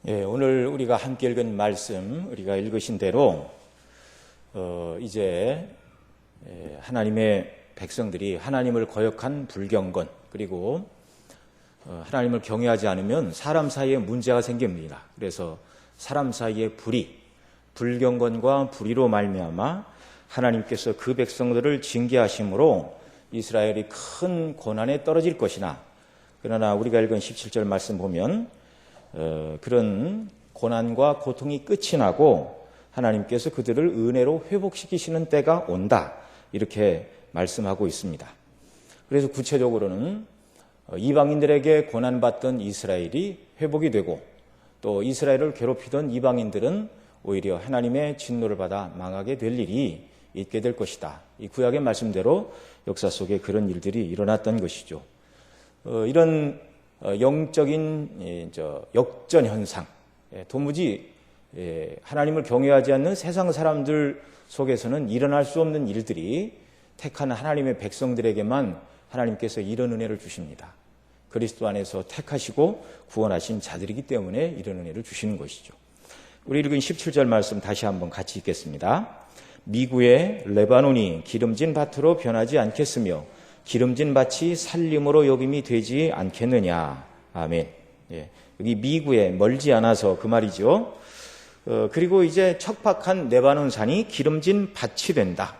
오늘 우리가 함께 읽은 말씀, 우리가 읽으신 대로 이제 하나님의 백성들이 하나님을 거역한 불경건, 그리고 하나님을 경외하지 않으면 사람 사이에 문제가 생깁니다. 그래서 사람 사이에 불경건과 불의로 말미암아 하나님께서 그 백성들을 징계하심으로 이스라엘이 큰 고난에 떨어질 것이나, 그러나 우리가 읽은 17절 말씀 보면 그런 고난과 고통이 끝이 나고 하나님께서 그들을 은혜로 회복시키시는 때가 온다, 이렇게 말씀하고 있습니다. 그래서 구체적으로는 이방인들에게 고난받던 이스라엘이 회복이 되고, 또 이스라엘을 괴롭히던 이방인들은 오히려 하나님의 진노를 받아 망하게 될 일이 있게 될 것이다. 이 구약의 말씀대로 역사 속에 그런 일들이 일어났던 것이죠. 이런 영적인 역전 현상, 도무지 하나님을 경외하지 않는 세상 사람들 속에서는 일어날 수 없는 일들이 택한 하나님의 백성들에게만 하나님께서 이런 은혜를 주십니다. 그리스도 안에서 택하시고 구원하신 자들이기 때문에 이런 은혜를 주시는 것이죠. 우리 읽은 17절 말씀 다시 한번 같이 읽겠습니다. 미구의 레바논이 기름진 밭으로 변하지 않겠으며 기름진 밭이 살림으로 여김이 되지 않겠느냐. 아멘. 여기 미구에 멀지 않아서 그 말이죠. 그리고 이제 척박한 레바논 산이 기름진 밭이 된다.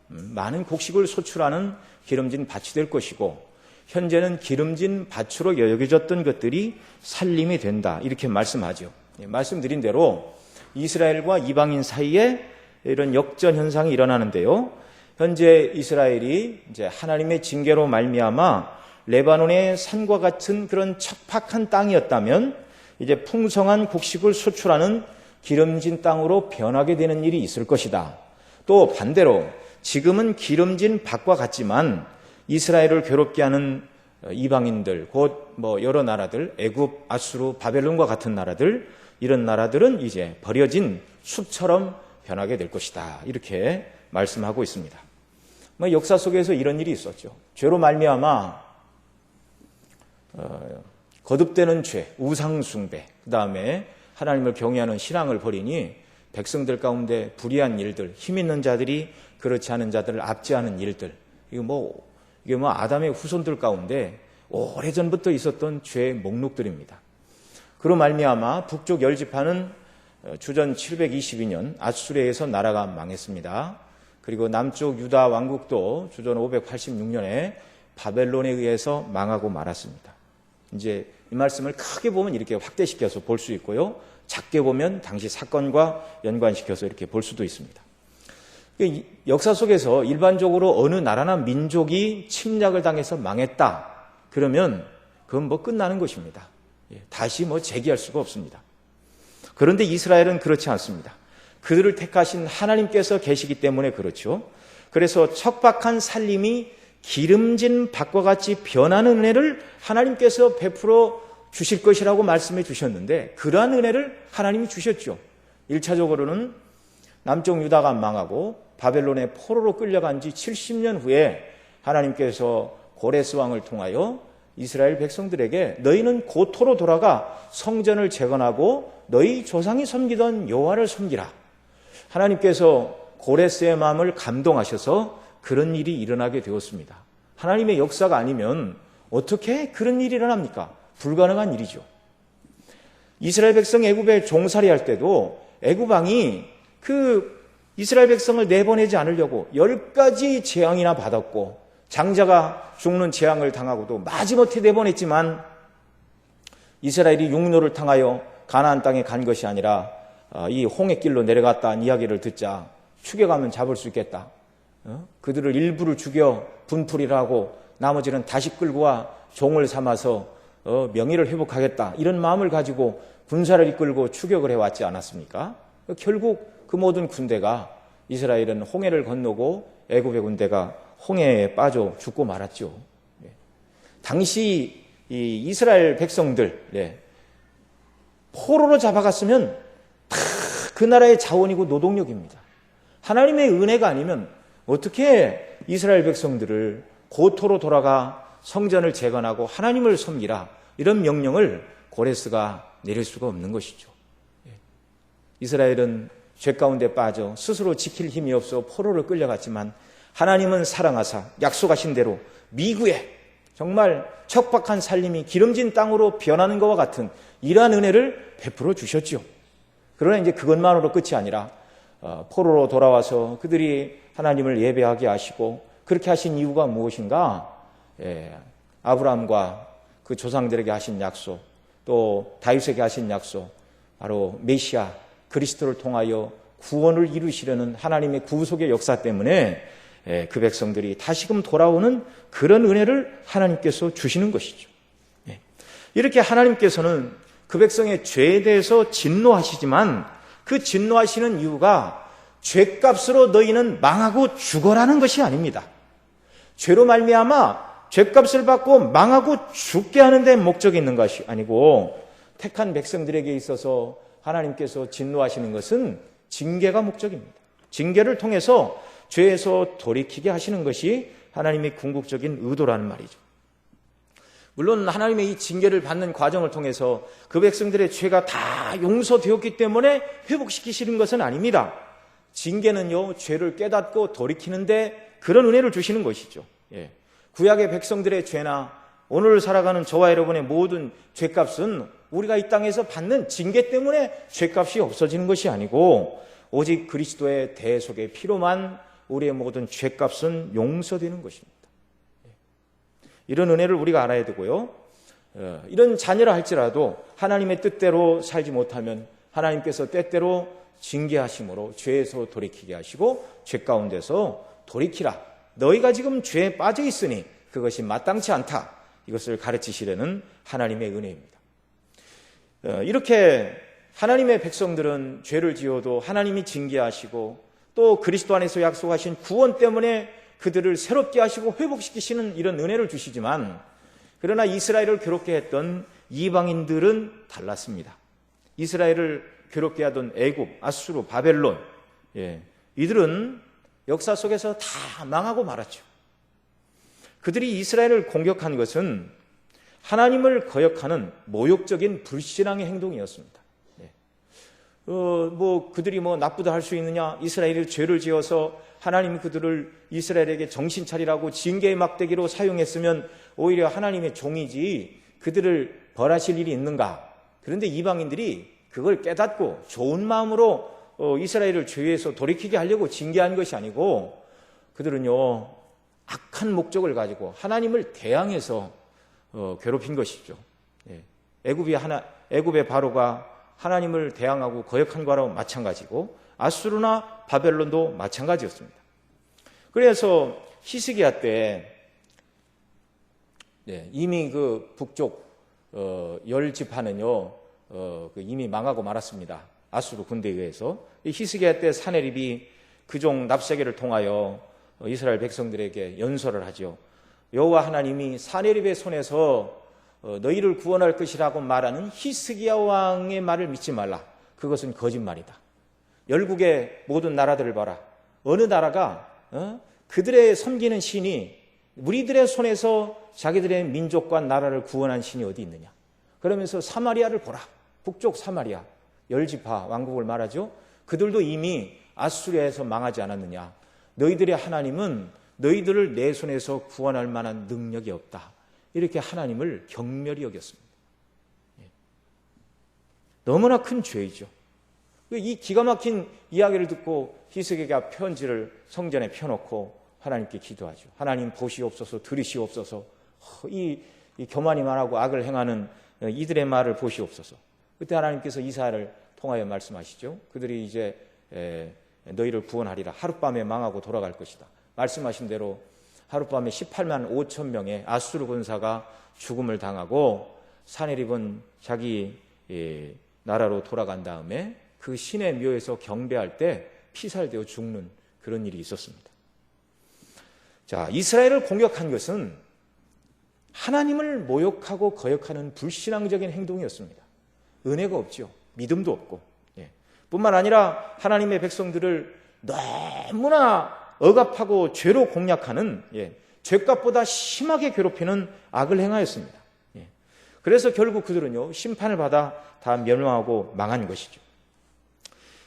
많은 곡식을 소출하는 기름진 밭이 될 것이고, 현재는 기름진 밭으로 여겨졌던 것들이 살림이 된다, 이렇게 말씀하죠. 말씀드린 대로 이스라엘과 이방인 사이에 이런 역전 현상이 일어나는데요. 현재 이스라엘이 이제 하나님의 징계로 말미암아 레바논의 산과 같은 그런 척박한 땅이었다면 이제 풍성한 곡식을 수출하는 기름진 땅으로 변하게 되는 일이 있을 것이다. 또 반대로 지금은 기름진 밭과 같지만 이스라엘을 괴롭게 하는 이방인들, 곧 여러 나라들, 애굽, 아수르, 바벨론과 같은 나라들, 이런 나라들은 이제 버려진 숲처럼 변하게 될 것이다, 이렇게 말씀하고 있습니다. 역사 속에서 이런 일이 있었죠. 죄로 말미암아 거듭되는 죄, 우상 숭배, 그 다음에 하나님을 경외하는 신앙을 버리니 백성들 가운데 불의한 일들, 힘 있는 자들이 그렇지 않은 자들을 압제하는 일들, 이게 아담의 후손들 가운데 오래전부터 있었던 죄의 목록들입니다. 그로 말미암아 북쪽 열지파는 주전 722년 아수르에서 나라가 망했습니다. 그리고 남쪽 유다 왕국도 주전 586년에 바벨론에 의해서 망하고 말았습니다. 이제 이 말씀을 크게 보면 이렇게 확대시켜서 볼 수 있고요, 작게 보면 당시 사건과 연관시켜서 이렇게 볼 수도 있습니다. 역사 속에서 일반적으로 어느 나라나 민족이 침략을 당해서 망했다, 그러면 그건 끝나는 것입니다. 다시 재기할 수가 없습니다. 그런데 이스라엘은 그렇지 않습니다. 그들을 택하신 하나님께서 계시기 때문에 그렇죠. 그래서 척박한 살림이 기름진 밭과 같이 변하는 은혜를 하나님께서 베풀어 주실 것이라고 말씀해 주셨는데, 그러한 은혜를 하나님이 주셨죠. 1차적으로는 남쪽 유다가 망하고 바벨론의 포로로 끌려간 지 70년 후에 하나님께서 고레스 왕을 통하여 이스라엘 백성들에게 너희는 고토로 돌아가 성전을 재건하고 너희 조상이 섬기던 여호와를 섬기라. 하나님께서 고레스의 마음을 감동하셔서 그런 일이 일어나게 되었습니다. 하나님의 역사가 아니면 어떻게 그런 일이 일어납니까? 불가능한 일이죠. 이스라엘 백성 애굽에 종살이할 때도 애굽 왕이 그 이스라엘 백성을 내보내지 않으려고 10가지 재앙이나 받았고, 장자가 죽는 재앙을 당하고도 마지못해 내보냈지만 이스라엘이 육로를 통하여 가나안 땅에 간 것이 아니라 이 홍해길로 내려갔다는 이야기를 듣자 추격하면 잡을 수 있겠다. 그들을 일부를 죽여 분풀이를 하고 나머지는 다시 끌고 와 종을 삼아서 명예를 회복하겠다, 이런 마음을 가지고 군사를 이끌고 추격을 해왔지 않았습니까? 결국 그 모든 군대가, 이스라엘은 홍해를 건너고 애굽의 군대가 홍해에 빠져 죽고 말았죠. 당시 이 이스라엘 백성들 포로로 잡아갔으면 다 그 나라의 자원이고 노동력입니다. 하나님의 은혜가 아니면 어떻게 이스라엘 백성들을 고토로 돌아가 성전을 재건하고 하나님을 섬기라, 이런 명령을 고레스가 내릴 수가 없는 것이죠. 이스라엘은 죄 가운데 빠져 스스로 지킬 힘이 없어 포로로 끌려갔지만 하나님은 사랑하사 약속하신 대로 미구에 정말 척박한 살림이 기름진 땅으로 변하는 것과 같은 이러한 은혜를 베풀어 주셨죠. 그러나 이제 그것만으로 끝이 아니라 포로로 돌아와서 그들이 하나님을 예배하게 하시고 그렇게 하신 이유가 무엇인가? 아브라함과 그 조상들에게 하신 약속, 또 다윗에게 하신 약속, 바로 메시아 그리스도를 통하여 구원을 이루시려는 하나님의 구속의 역사 때문에 그 백성들이 다시금 돌아오는 그런 은혜를 하나님께서 주시는 것이죠. 이렇게 하나님께서는 그 백성의 죄에 대해서 진노하시지만 그 진노하시는 이유가 죄값으로 너희는 망하고 죽어라는 것이 아닙니다. 죄로 말미암아 죄값을 받고 망하고 죽게 하는 데 목적이 있는 것이 아니고 택한 백성들에게 있어서 하나님께서 진노하시는 것은 징계가 목적입니다. 징계를 통해서 죄에서 돌이키게 하시는 것이 하나님의 궁극적인 의도라는 말이죠. 물론 하나님의 이 징계를 받는 과정을 통해서 그 백성들의 죄가 다 용서되었기 때문에 회복시키시는 것은 아닙니다. 징계는요, 죄를 깨닫고 돌이키는데 그런 은혜를 주시는 것이죠. 구약의 백성들의 죄나 오늘 살아가는 저와 여러분의 모든 죄값은 우리가 이 땅에서 받는 징계 때문에 죄값이 없어지는 것이 아니고 오직 그리스도의 대속의 피로만 우리의 모든 죄값은 용서되는 것입니다. 이런 은혜를 우리가 알아야 되고요. 이런 자녀라 할지라도 하나님의 뜻대로 살지 못하면 하나님께서 때때로 징계하심으로 죄에서 돌이키게 하시고 죄 가운데서 돌이키라. 너희가 지금 죄에 빠져 있으니 그것이 마땅치 않다. 이것을 가르치시려는 하나님의 은혜입니다. 이렇게 하나님의 백성들은 죄를 지어도 하나님이 징계하시고 또 그리스도 안에서 약속하신 구원 때문에 그들을 새롭게 하시고 회복시키시는 이런 은혜를 주시지만 그러나 이스라엘을 괴롭게 했던 이방인들은 달랐습니다. 이스라엘을 괴롭게 하던 애굽, 아수르, 바벨론 이들은 역사 속에서 다 망하고 말았죠. 그들이 이스라엘을 공격한 것은 하나님을 거역하는 모욕적인 불신앙의 행동이었습니다. 그들이 나쁘다 할 수 있느냐? 이스라엘이 죄를 지어서 하나님이 그들을 이스라엘에게 정신 차리라고 징계의 막대기로 사용했으면 오히려 하나님의 종이지 그들을 벌하실 일이 있는가? 그런데 이방인들이 그걸 깨닫고 좋은 마음으로 이스라엘을 죄에서 돌이키게 하려고 징계한 것이 아니고 그들은요 악한 목적을 가지고 하나님을 대항해서 괴롭힌 것이죠. 애굽의 바로가 하나님을 대항하고 거역한 거랑 마찬가지고 아수르나 바벨론도 마찬가지였습니다. 그래서 히스기야 때 이미 그 북쪽 10지파는요 이미 망하고 말았습니다. 아수르 군대에 의해서. 히스기야 때 사네립이 그종 납세계를 통하여 이스라엘 백성들에게 연설을 하죠. 여호와 하나님이 사네립의 손에서 너희를 구원할 것이라고 말하는 히스기야 왕의 말을 믿지 말라. 그것은 거짓말이다. 열국의 모든 나라들을 봐라. 어느 나라가 그들의 섬기는 신이 우리들의 손에서 자기들의 민족과 나라를 구원한 신이 어디 있느냐. 그러면서 사마리아를 보라. 북쪽 사마리아 10지파 왕국을 말하죠. 그들도 이미 아수리아에서 망하지 않았느냐. 너희들의 하나님은 너희들을 내 손에서 구원할 만한 능력이 없다. 이렇게 하나님을 경멸히 여겼습니다. 너무나 큰 죄이죠. 이 기가 막힌 이야기를 듣고 히스기야가 편지를 성전에 펴놓고 하나님께 기도하죠. 하나님 보시옵소서, 들으시옵소서. 이 교만이 말하고 악을 행하는 이들의 말을 보시옵소서. 그때 하나님께서 이사야를 통하여 말씀하시죠. 그들이 이제 너희를 구원하리라. 하룻밤에 망하고 돌아갈 것이다. 말씀하신 대로 하룻밤에 18만 5천 명의 아수르 군사가 죽음을 당하고 사네립은 자기 나라로 돌아간 다음에 그 신의 묘에서 경배할 때 피살되어 죽는 그런 일이 있었습니다. 자, 이스라엘을 공격한 것은 하나님을 모욕하고 거역하는 불신앙적인 행동이었습니다. 은혜가 없죠. 믿음도 없고. 뿐만 아니라 하나님의 백성들을 너무나 억압하고 죄로 공략하는 죄값보다 심하게 괴롭히는 악을 행하였습니다. 그래서 결국 그들은요, 심판을 받아 다 멸망하고 망한 것이죠.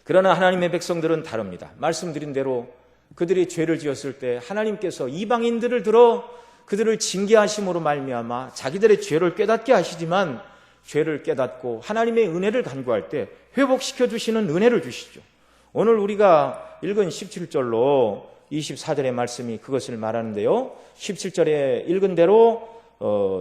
그러나 하나님의 백성들은 다릅니다. 말씀드린 대로 그들이 죄를 지었을 때 하나님께서 이방인들을 들어 그들을 징계하심으로 말미암아 자기들의 죄를 깨닫게 하시지만, 죄를 깨닫고 하나님의 은혜를 간구할 때 회복시켜 주시는 은혜를 주시죠. 오늘 우리가 읽은 17절로 24절의 말씀이 그것을 말하는데요. 17절에 읽은 대로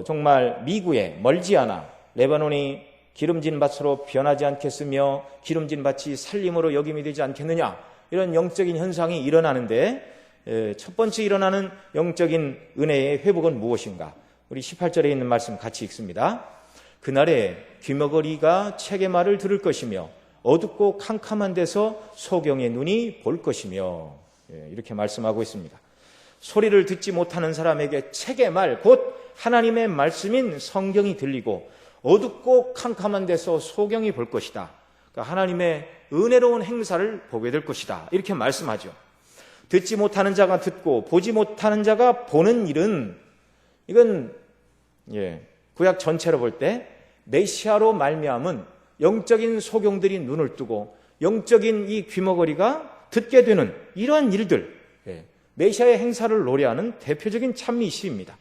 정말 미구에 멀지 않아 레바논이 기름진 밭으로 변하지 않겠으며 기름진 밭이 살림으로 여김이 되지 않겠느냐, 이런 영적인 현상이 일어나는데, 첫 번째 일어나는 영적인 은혜의 회복은 무엇인가? 우리 18절에 있는 말씀 같이 읽습니다. 그날에 귀머거리가 책의 말을 들을 것이며 어둡고 캄캄한 데서 소경의 눈이 볼 것이며, 이렇게 말씀하고 있습니다. 소리를 듣지 못하는 사람에게 책의 말, 곧 하나님의 말씀인 성경이 들리고 어둡고 캄캄한 데서 소경이 볼 것이다. 그러니까 하나님의 은혜로운 행사를 보게 될 것이다, 이렇게 말씀하죠. 듣지 못하는 자가 듣고 보지 못하는 자가 보는 일은, 이건 구약 전체로 볼 때 메시아로 말미암은 영적인 소경들이 눈을 뜨고 영적인 이 귀머거리가 듣게 되는 이러한 일들, 메시아의 행사를 노래하는 대표적인 찬미시입니다.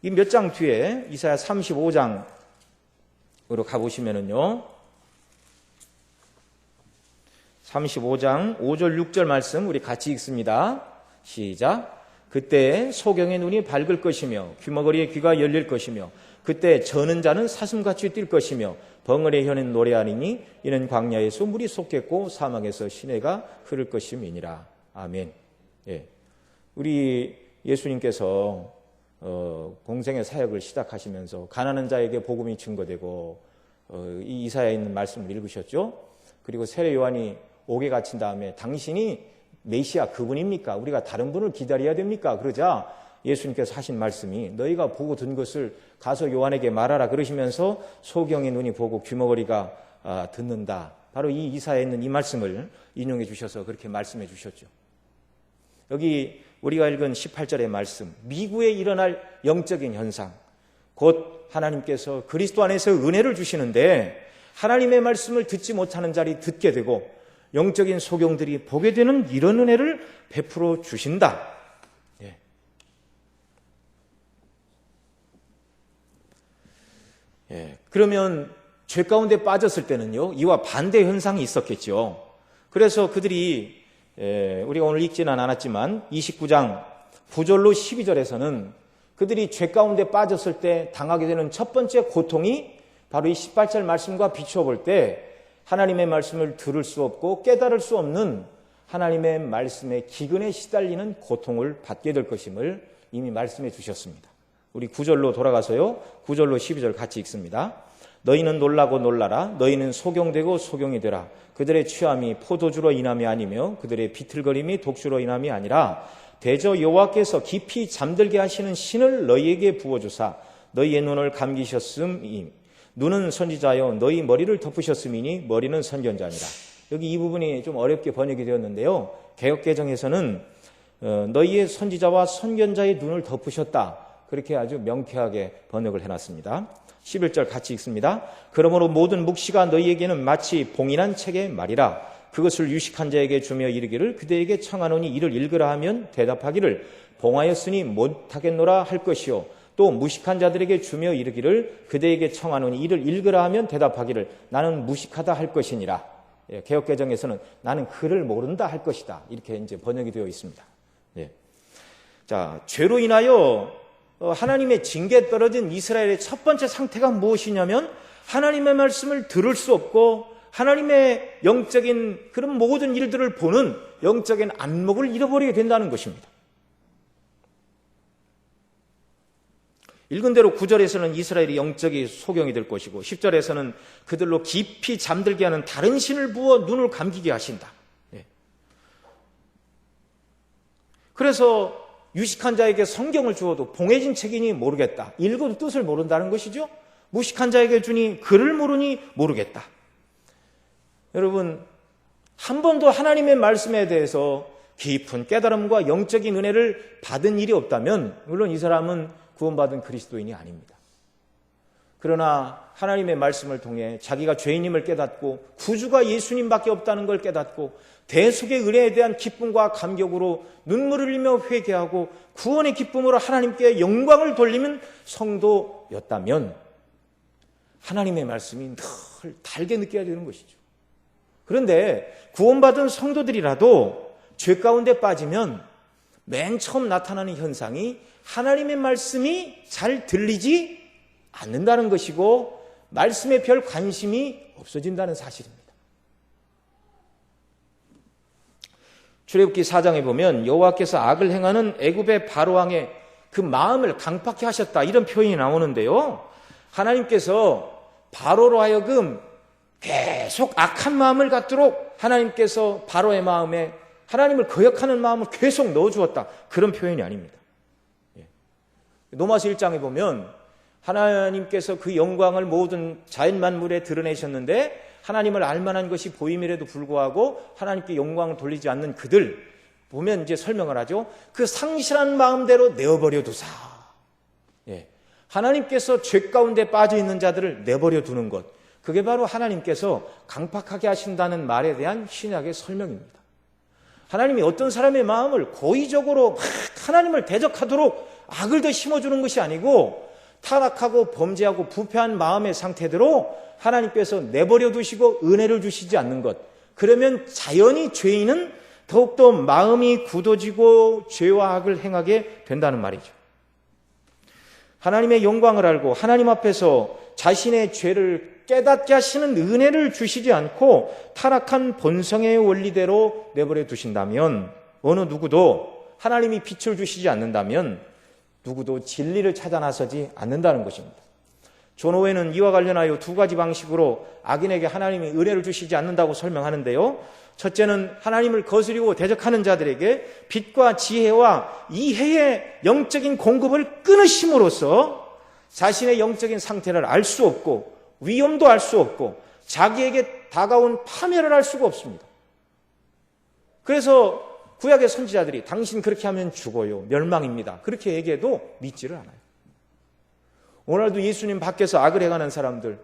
이 몇 장 뒤에 이사야 35장으로 가보시면은요, 35장 5절 6절 말씀 우리 같이 읽습니다. 시작. 그때 소경의 눈이 밝을 것이며 귀머거리의 귀가 열릴 것이며 그때 저는 자는 사슴같이 뛸 것이며 벙어리의 혀는 노래하리니 이는 광야에서 물이 솟겠고 사막에서 시내가 흐를 것임이니라. 아멘. 우리 예수님께서 공생의 사역을 시작하시면서 가난한 자에게 복음이 증거되고 이 이사야에 있는 말씀을 읽으셨죠. 그리고 세례 요한이 옥에 갇힌 다음에 당신이 메시아 그분입니까? 우리가 다른 분을 기다려야 됩니까? 그러자 예수님께서 하신 말씀이 너희가 보고 든 것을 가서 요한에게 말하라 그러시면서 소경의 눈이 보고 귀머거리가 듣는다. 바로 이 이사야에 있는 이 말씀을 인용해 주셔서 그렇게 말씀해 주셨죠. 여기 우리가 읽은 18절의 말씀, 미구에 일어날 영적인 현상, 곧 하나님께서 그리스도 안에서 은혜를 주시는데 하나님의 말씀을 듣지 못하는 자리 듣게 되고 영적인 소경들이 보게 되는 이런 은혜를 베풀어 주신다. 그러면 죄 가운데 빠졌을 때는요, 이와 반대 현상이 있었겠죠. 그래서 그들이 우리가 오늘 읽지는 않았지만 29장 9절로 12절에서는 그들이 죄 가운데 빠졌을 때 당하게 되는 첫 번째 고통이 바로 이 18절 말씀과 비추어 볼 때 하나님의 말씀을 들을 수 없고 깨달을 수 없는 하나님의 말씀에 기근에 시달리는 고통을 받게 될 것임을 이미 말씀해 주셨습니다. 우리 9절로 돌아가서요, 9절로 12절 같이 읽습니다. 너희는 놀라고 놀라라. 너희는 소경되고 소경이 되라. 그들의 취함이 포도주로 인함이 아니며 그들의 비틀거림이 독주로 인함이 아니라 대저 여호와께서 깊이 잠들게 하시는 신을 너희에게 부어주사 너희의 눈을 감기셨음이 눈은 선지자여 너희 머리를 덮으셨음이니 머리는 선견자니라. 여기 이 부분이 좀 어렵게 번역이 되었는데요, 개역개정에서는 너희의 선지자와 선견자의 눈을 덮으셨다, 그렇게 아주 명쾌하게 번역을 해놨습니다. 11절 같이 읽습니다. 그러므로 모든 묵시가 너희에게는 마치 봉인한 책의 말이라. 그것을 유식한 자에게 주며 이르기를 그대에게 청하노니 이를 읽으라 하면 대답하기를 봉하였으니 못하겠노라 할 것이요. 또 무식한 자들에게 주며 이르기를 그대에게 청하노니 이를 읽으라 하면 대답하기를 나는 무식하다 할 것이니라. 개역개정에서는 나는 글을 모른다 할 것이다, 이렇게 이제 번역이 되어 있습니다. 자, 죄로 인하여 하나님의 징계에 떨어진 이스라엘의 첫 번째 상태가 무엇이냐면 하나님의 말씀을 들을 수 없고 하나님의 영적인 그런 모든 일들을 보는 영적인 안목을 잃어버리게 된다는 것입니다. 읽은 대로 9절에서는 이스라엘이 영적인 소경이 될 것이고 10절에서는 그들로 깊이 잠들게 하는 다른 신을 부어 눈을 감기게 하신다. 그래서 유식한 자에게 성경을 주어도 봉해진 책이니 모르겠다. 읽어도 뜻을 모른다는 것이죠. 무식한 자에게 주니 글을 모르니 모르겠다. 여러분, 한 번도 하나님의 말씀에 대해서 깊은 깨달음과 영적인 은혜를 받은 일이 없다면 물론 이 사람은 구원받은 그리스도인이 아닙니다. 그러나 하나님의 말씀을 통해 자기가 죄인임을 깨닫고 구주가 예수님밖에 없다는 걸 깨닫고 대속의 은혜에 대한 기쁨과 감격으로 눈물을 흘리며 회개하고 구원의 기쁨으로 하나님께 영광을 돌리는 성도였다면 하나님의 말씀이 늘 달게 느껴야 되는 것이죠. 그런데 구원받은 성도들이라도 죄 가운데 빠지면 맨 처음 나타나는 현상이 하나님의 말씀이 잘 들리지 않는다는 것이고 말씀에 별 관심이 없어진다는 사실입니다. 출애굽기 4장에 보면 여호와께서 악을 행하는 애굽의 바로왕의 그 마음을 강팍케 하셨다 이런 표현이 나오는데요. 하나님께서 바로로 하여금 계속 악한 마음을 갖도록 하나님께서 바로의 마음에 하나님을 거역하는 마음을 계속 넣어주었다 그런 표현이 아닙니다. 로마서 1장에 보면 하나님께서 그 영광을 모든 자연 만물에 드러내셨는데 하나님을 알만한 것이 보임에도 불구하고 하나님께 영광을 돌리지 않는 그들 보면 이제 설명을 하죠. 그 상실한 마음대로 내어버려 두사. 하나님께서 죄 가운데 빠져 있는 자들을 내버려 두는 것. 그게 바로 하나님께서 강팍하게 하신다는 말에 대한 신약의 설명입니다. 하나님이 어떤 사람의 마음을 고의적으로 막 하나님을 대적하도록 악을 더 심어주는 것이 아니고 타락하고 범죄하고 부패한 마음의 상태대로 하나님께서 내버려 두시고 은혜를 주시지 않는 것. 그러면 자연히 죄인은 더욱더 마음이 굳어지고 죄와 악을 행하게 된다는 말이죠. 하나님의 영광을 알고 하나님 앞에서 자신의 죄를 깨닫게 하시는 은혜를 주시지 않고 타락한 본성의 원리대로 내버려 두신다면 어느 누구도 하나님이 빛을 주시지 않는다면 누구도 진리를 찾아 나서지 않는다는 것입니다. 존 오웬은 이와 관련하여 두 가지 방식으로 악인에게 하나님이 은혜를 주시지 않는다고 설명하는데요. 첫째는 하나님을 거스리고 대적하는 자들에게 빛과 지혜와 이해의 영적인 공급을 끊으심으로써 자신의 영적인 상태를 알 수 없고 위험도 알 수 없고 자기에게 다가온 파멸을 알 수가 없습니다. 그래서 구약의 선지자들이 당신 그렇게 하면 죽어요. 멸망입니다. 그렇게 얘기해도 믿지를 않아요. 오늘도 예수님 밖에서 악을 행하는 사람들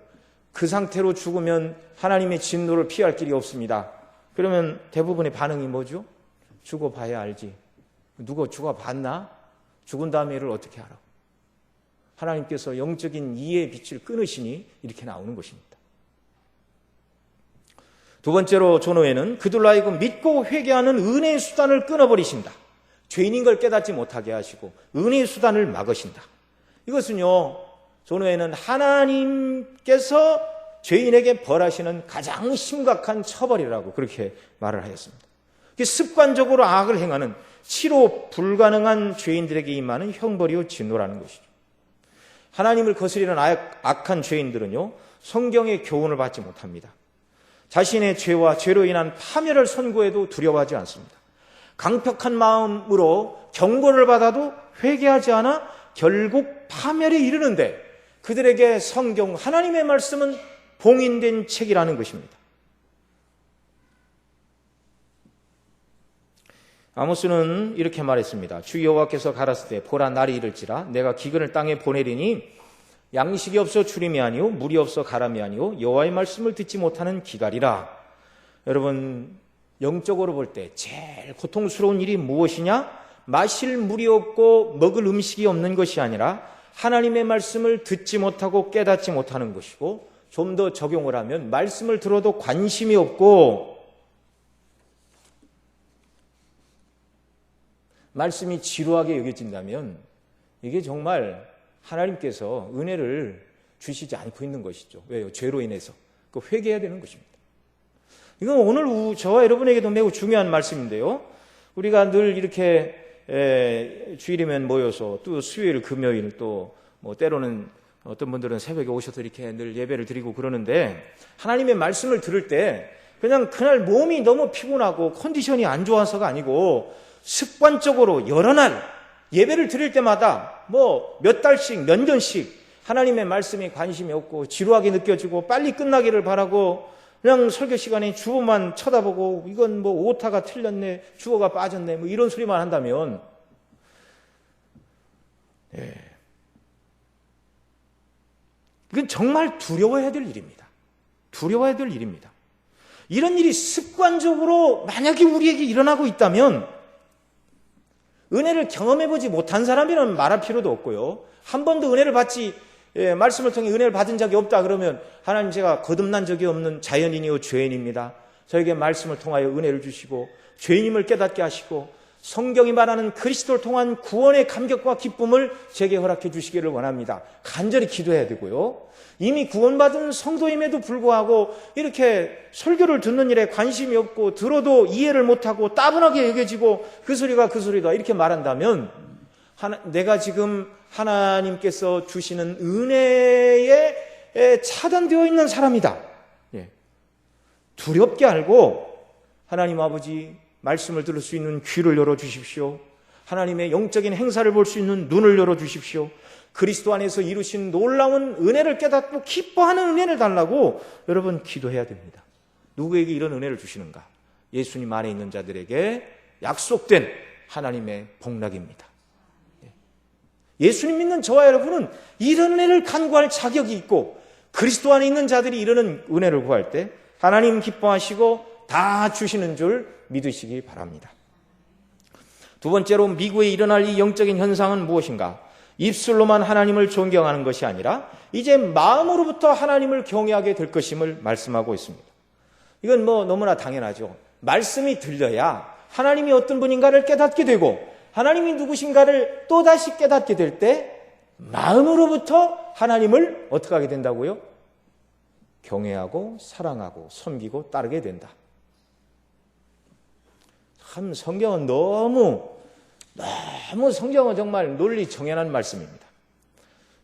그 상태로 죽으면 하나님의 진노를 피할 길이 없습니다. 그러면 대부분의 반응이 뭐죠? 죽어봐야 알지. 누가 죽어봤나? 죽은 다음에 이를 어떻게 알아? 하나님께서 영적인 이해의 빛을 끊으시니 이렇게 나오는 것입니다. 두 번째로 존 오웬은 그들로 하여금 믿고 회개하는 은혜의 수단을 끊어버리신다. 죄인인 걸 깨닫지 못하게 하시고 은혜의 수단을 막으신다. 이것은요, 존 오웬은 하나님께서 죄인에게 벌하시는 가장 심각한 처벌이라고 그렇게 말을 하였습니다. 습관적으로 악을 행하는 치료 불가능한 죄인들에게 임하는 형벌이요 진노라는 것이죠. 하나님을 거스리는 악한 죄인들은요, 성경의 교훈을 받지 못합니다. 자신의 죄와 죄로 인한 파멸을 선고해도 두려워하지 않습니다. 강력한 마음으로 경고를 받아도 회개하지 않아 결국 파멸에 이르는데 그들에게 성경 하나님의 말씀은 봉인된 책이라는 것입니다. 아모스는 이렇게 말했습니다. 주 여호와께서 가라사대 보라 날이 이를지라 내가 기근을 땅에 보내리니 양식이 없어 주림이 아니요 물이 없어 가람이 아니요 여호와의 말씀을 듣지 못하는 기갈이라. 여러분, 영적으로 볼 때 제일 고통스러운 일이 무엇이냐? 마실 물이 없고 먹을 음식이 없는 것이 아니라 하나님의 말씀을 듣지 못하고 깨닫지 못하는 것이고, 좀 더 적용을 하면 말씀을 들어도 관심이 없고 말씀이 지루하게 여겨진다면 이게 정말 하나님께서 은혜를 주시지 않고 있는 것이죠. 왜요? 죄로 인해서. 그 회개해야 되는 것입니다. 이건 오늘 저와 여러분에게도 매우 중요한 말씀인데요. 우리가 늘 이렇게 주일이면 모여서 또 수요일, 금요일 또 뭐 때로는 어떤 분들은 새벽에 오셔서 이렇게 늘 예배를 드리고 그러는데 하나님의 말씀을 들을 때 그냥 그날 몸이 너무 피곤하고 컨디션이 안 좋아서가 아니고 습관적으로 여러 날 예배를 드릴 때마다 뭐 몇 달씩 몇 년씩 하나님의 말씀에 관심이 없고 지루하게 느껴지고 빨리 끝나기를 바라고 그냥 설교 시간에 주어만 쳐다보고 이건 뭐 오타가 틀렸네, 주어가 빠졌네, 뭐 이런 소리만 한다면 이건 정말 두려워해야 될 일입니다. 두려워해야 될 일입니다. 이런 일이 습관적으로 만약에 우리에게 일어나고 있다면 은혜를 경험해보지 못한 사람이라면 말할 필요도 없고요. 한 번도 은혜를 받지 말씀을 통해 은혜를 받은 적이 없다 그러면 하나님 제가 거듭난 적이 없는 자연인이요 죄인입니다. 저에게 말씀을 통하여 은혜를 주시고 죄인임을 깨닫게 하시고 성경이 말하는 그리스도를 통한 구원의 감격과 기쁨을 제게 허락해 주시기를 원합니다. 간절히 기도해야 되고요. 이미 구원받은 성도임에도 불구하고 이렇게 설교를 듣는 일에 관심이 없고 들어도 이해를 못하고 따분하게 여겨지고 그 소리가 그 소리다 이렇게 말한다면 내가 지금 하나님께서 주시는 은혜에 차단되어 있는 사람이다. 두렵게 알고 하나님 아버지 말씀을 들을 수 있는 귀를 열어주십시오. 하나님의 영적인 행사를 볼 수 있는 눈을 열어주십시오. 그리스도 안에서 이루신 놀라운 은혜를 깨닫고 기뻐하는 은혜를 달라고 여러분 기도해야 됩니다. 누구에게 이런 은혜를 주시는가? 예수님 안에 있는 자들에게 약속된 하나님의 복락입니다. 예수님 믿는 저와 여러분은 이런 은혜를 간구할 자격이 있고 그리스도 안에 있는 자들이 이러는 은혜를 구할 때 하나님 기뻐하시고 다 주시는 줄 믿으시기 바랍니다. 두 번째로 미국에 일어날 이 영적인 현상은 무엇인가? 입술로만 하나님을 존경하는 것이 아니라 이제 마음으로부터 하나님을 경외하게 될 것임을 말씀하고 있습니다. 이건 너무나 당연하죠. 말씀이 들려야 하나님이 어떤 분인가를 깨닫게 되고 하나님이 누구신가를 또다시 깨닫게 될 때 마음으로부터 하나님을 어떻게 하게 된다고요? 경외하고 사랑하고 섬기고 따르게 된다. 참 성경은 너무 성경은 정말 논리 정연한 말씀입니다.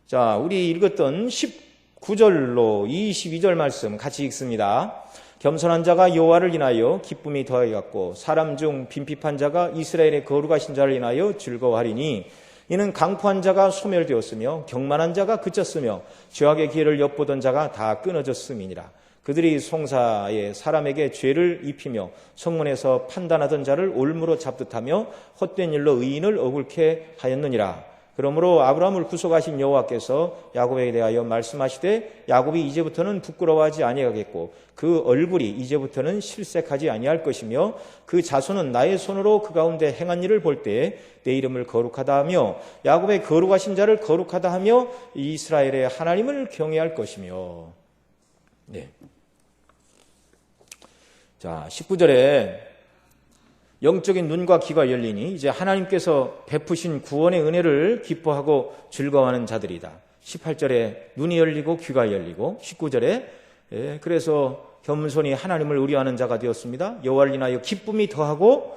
자, 우리 읽었던 19절로 22절 말씀 같이 읽습니다. 겸손한 자가 여호와를 인하여 기쁨이 더하였고 사람 중 빈핍한 자가 이스라엘의 거룩하신 자를 인하여 즐거워하리니 이는 강포한 자가 소멸되었으며 경만한 자가 그쳤으며 죄악의 기회를 엿보던 자가 다 끊어졌음이니라. 그들이 송사에 사람에게 죄를 입히며 성문에서 판단하던 자를 올무로 잡듯하며 헛된 일로 의인을 억울케 하였느니라. 그러므로 아브라함을 구속하신 여호와께서 야곱에 대하여 말씀하시되 야곱이 이제부터는 부끄러워하지 아니하겠고 그 얼굴이 이제부터는 실색하지 아니할 것이며 그 자손은 나의 손으로 그 가운데 행한 일을 볼 때에 내 이름을 거룩하다 하며 야곱의 거룩하신 자를 거룩하다 하며 이스라엘의 하나님을 경외할 것이며. 네. 자, 19절에 영적인 눈과 귀가 열리니 이제 하나님께서 베푸신 구원의 은혜를 기뻐하고 즐거워하는 자들이다. 18절에 눈이 열리고 귀가 열리고 19절에 그래서 겸손히 하나님을 의뢰하는 자가 되었습니다. 여호와를 인하여 기쁨이 더하고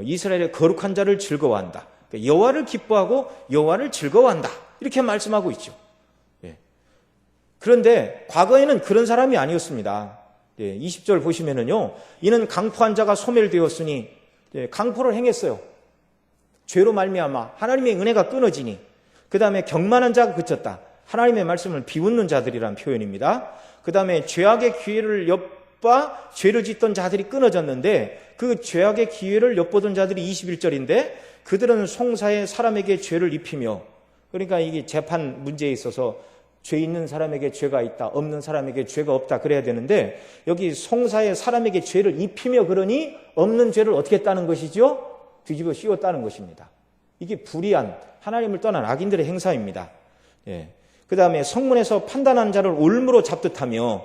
이스라엘의 거룩한 자를 즐거워한다. 그러니까 여호와를 기뻐하고 여호와를 즐거워한다. 이렇게 말씀하고 있죠. 그런데 과거에는 그런 사람이 아니었습니다. 20절 보시면은요, 이는 강포한 자가 소멸되었으니 강포를 행했어요. 죄로 말미암아 하나님의 은혜가 끊어지니 그 다음에 경만한 자가 그쳤다. 하나님의 말씀을 비웃는 자들이란 표현입니다. 그 다음에 죄악의 기회를 엿봐 죄를 짓던 자들이 끊어졌는데 그 죄악의 기회를 엿보던 자들이 21절인데 그들은 송사에 사람에게 죄를 입히며, 그러니까 이게 재판 문제에 있어서 죄 있는 사람에게 죄가 있다, 없는 사람에게 죄가 없다 그래야 되는데 여기 송사에 사람에게 죄를 입히며 그러니 없는 죄를 어떻게 했다는 것이죠? 뒤집어 씌웠다는 것입니다. 이게 불의한 하나님을 떠난 악인들의 행사입니다. 그 다음에 성문에서 판단한 자를 올무로 잡듯하며,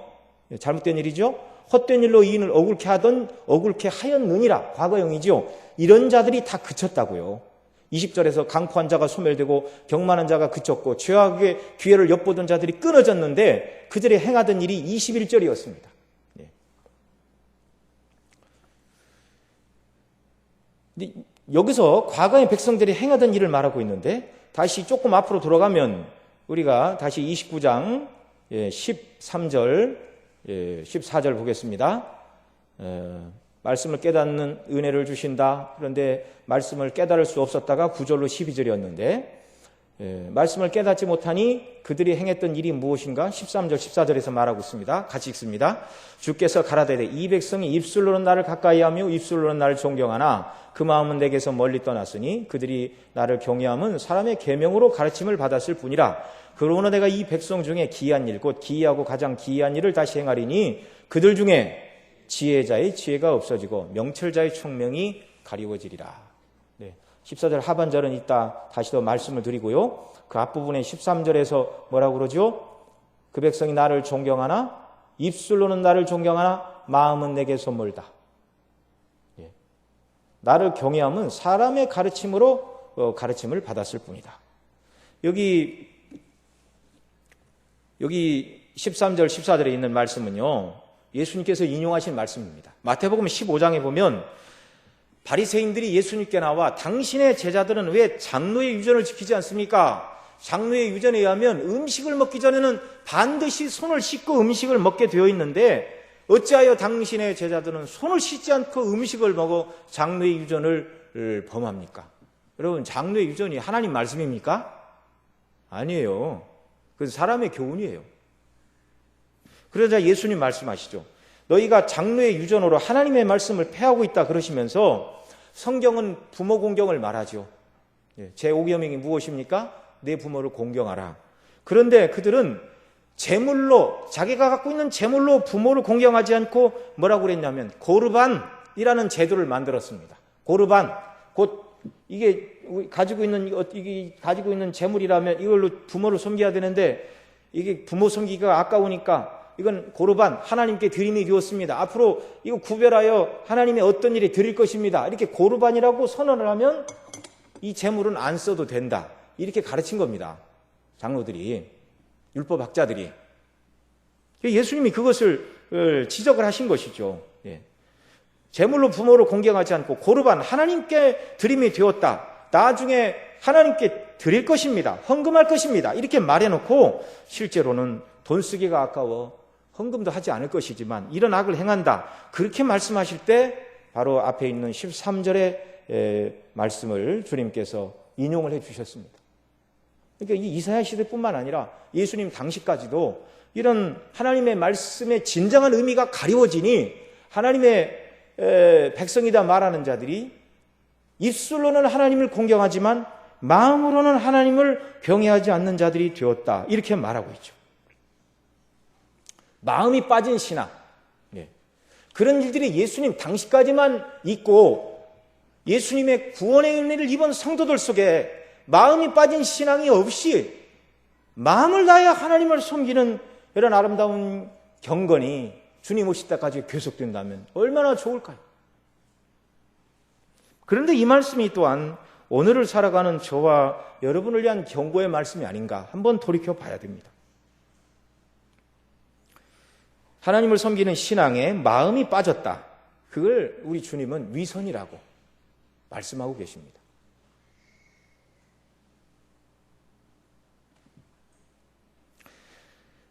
잘못된 일이죠. 헛된 일로 이인을 억울케 하였느니라. 과거형이죠. 이런 자들이 다 그쳤다고요. 20절에서 강포한 자가 소멸되고 경만한 자가 그쳤고 죄악의 기회를 엿보던 자들이 끊어졌는데 그들이 행하던 일이 21절이었습니다. 여기서 과거의 백성들이 행하던 일을 말하고 있는데 다시 조금 앞으로 돌아가면 우리가 다시 29장 13절 14절 보겠습니다. 말씀을 깨닫는 은혜를 주신다. 그런데 말씀을 깨달을 수 없었다가 9절로 12절이었는데 말씀을 깨닫지 못하니 그들이 행했던 일이 무엇인가? 13절 14절에서 말하고 있습니다. 같이 읽습니다. 주께서 가라되되 이 백성이 입술로는 나를 가까이하며 입술로는 나를 존경하나 그 마음은 내게서 멀리 떠났으니 그들이 나를 경외함은 사람의 계명으로 가르침을 받았을 뿐이라. 그러나 내가 이 백성 중에 기이한 일, 곧 기이하고 가장 기이한 일을 다시 행하리니 그들 중에 지혜자의 지혜가 없어지고 명철자의 총명이 가리워지리라. 네, 14절 하반절은 이따 다시 더 말씀을 드리고요. 그 앞부분에 13절에서 뭐라고 그러죠? 그 백성이 나를 존경하나 입술로는 나를 존경하나 마음은 내게서 멀다. 예. 나를 경외함은 사람의 가르침으로 가르침을 받았을 뿐이다. 여기 13절 14절에 있는 말씀은요, 예수님께서 인용하신 말씀입니다. 마태복음 15장에 보면 바리새인들이 예수님께 나와 당신의 제자들은 왜 장로의 유전을 지키지 않습니까? 장로의 유전에 의하면 음식을 먹기 전에는 반드시 손을 씻고 음식을 먹게 되어 있는데 어찌하여 당신의 제자들은 손을 씻지 않고 음식을 먹어 장로의 유전을 범합니까? 여러분, 장로의 유전이 하나님 말씀입니까? 아니에요. 그래서 사람의 교훈이에요. 그러자 예수님 말씀하시죠. 너희가 장로의 유전으로 하나님의 말씀을 폐하고 있다 그러시면서 성경은 부모 공경을 말하죠. 제5계명이 무엇입니까? 내 부모를 공경하라. 그런데 그들은 제물로, 자기가 갖고 있는 제물로 부모를 공경하지 않고 뭐라고 그랬냐면 고르반이라는 제도를 만들었습니다. 고르반, 곧 이게 가지고 있는 제물이라면 이걸로 부모를 섬겨야 되는데 이게 부모 섬기기가 아까우니까 이건 고르반, 하나님께 드림이 되었습니다. 앞으로 이거 구별하여 하나님의 어떤 일에 드릴 것입니다. 이렇게 고르반이라고 선언을 하면 이 제물은 안 써도 된다. 이렇게 가르친 겁니다. 장로들이, 율법학자들이. 예수님이 그것을 지적을 하신 것이죠. 예. 제물로 부모를 공경하지 않고 고르반, 하나님께 드림이 되었다. 나중에 하나님께 드릴 것입니다. 헌금할 것입니다. 이렇게 말해놓고 실제로는 돈 쓰기가 아까워 헌금도 하지 않을 것이지만 이런 악을 행한다. 그렇게 말씀하실 때 바로 앞에 있는 13절의 말씀을 주님께서 인용을 해 주셨습니다. 그러니까 이 이사야 시대뿐만 아니라 예수님 당시까지도 이런 하나님의 말씀의 진정한 의미가 가리워지니 하나님의 백성이다 말하는 자들이 입술로는 하나님을 공경하지만 마음으로는 하나님을 경외하지 않는 자들이 되었다. 이렇게 말하고 있죠. 마음이 빠진 신앙. 그런 일들이 예수님 당시까지만 있고 예수님의 구원의 은혜를 입은 성도들 속에 마음이 빠진 신앙이 없이 마음을 다해 하나님을 섬기는 이런 아름다운 경건이 주님 오실 때까지 계속된다면 얼마나 좋을까요? 그런데 이 말씀이 또한 오늘을 살아가는 저와 여러분을 위한 경고의 말씀이 아닌가 한번 돌이켜 봐야 됩니다. 하나님을 섬기는 신앙에 마음이 빠졌다. 그걸 우리 주님은 위선이라고 말씀하고 계십니다.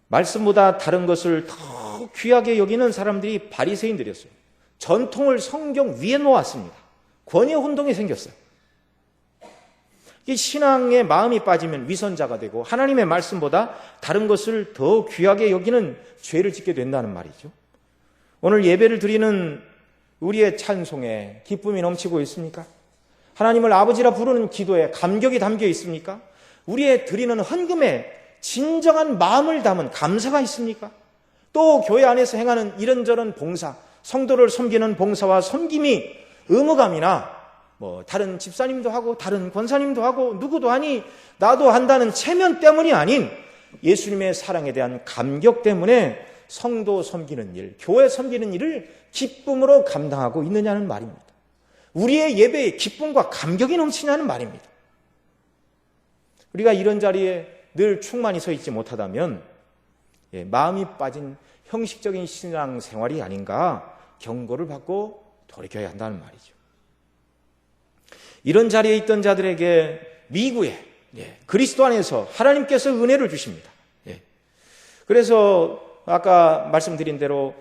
말씀보다 다른 것을 더 귀하게 여기는 사람들이 바리새인들이었어요. 전통을 성경 위에 놓았습니다. 권위 혼동이 생겼어요. 이 신앙에 마음이 빠지면 위선자가 되고 하나님의 말씀보다 다른 것을 더 귀하게 여기는 죄를 짓게 된다는 말이죠. 오늘 예배를 드리는 우리의 찬송에 기쁨이 넘치고 있습니까? 하나님을 아버지라 부르는 기도에 감격이 담겨 있습니까? 우리의 드리는 헌금에 진정한 마음을 담은 감사가 있습니까? 또 교회 안에서 행하는 이런저런 봉사, 성도를 섬기는 봉사와 섬김이 의무감이나 다른 집사님도 하고 다른 권사님도 하고 누구도 하니 나도 한다는 체면 때문이 아닌 예수님의 사랑에 대한 감격 때문에 성도 섬기는 일, 교회 섬기는 일을 기쁨으로 감당하고 있느냐는 말입니다. 우리의 예배에 기쁨과 감격이 넘치냐는 말입니다. 우리가 이런 자리에 늘 충만히 서 있지 못하다면 마음이 빠진 형식적인 신앙생활이 아닌가 경고를 받고 돌이켜야 한다는 말이죠. 이런 자리에 있던 자들에게 미구에 그리스도 안에서 하나님께서 은혜를 주십니다. 그래서 아까 말씀드린 대로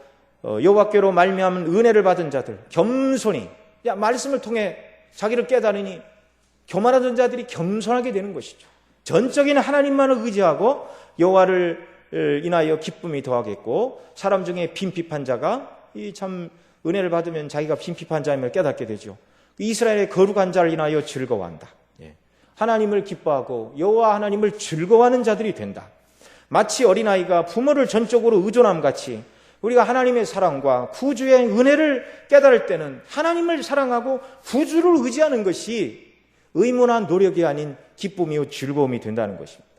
여호와께로 말미암은 은혜를 받은 자들 겸손히 말씀을 통해 자기를 깨달으니 교만하던 자들이 겸손하게 되는 것이죠. 전적인 하나님만을 의지하고 여호와를 인하여 기쁨이 더하겠고 사람 중에 빈핍한 자가 참 은혜를 받으면 자기가 빈핍한 자임을 깨닫게 되죠. 이스라엘의 거룩한 자를 인하여 즐거워한다. 하나님을 기뻐하고 여호와 하나님을 즐거워하는 자들이 된다. 마치 어린아이가 부모를 전적으로 의존함 같이 우리가 하나님의 사랑과 구주의 은혜를 깨달을 때는 하나님을 사랑하고 구주를 의지하는 것이 의무나 노력이 아닌 기쁨이요 즐거움이 된다는 것입니다.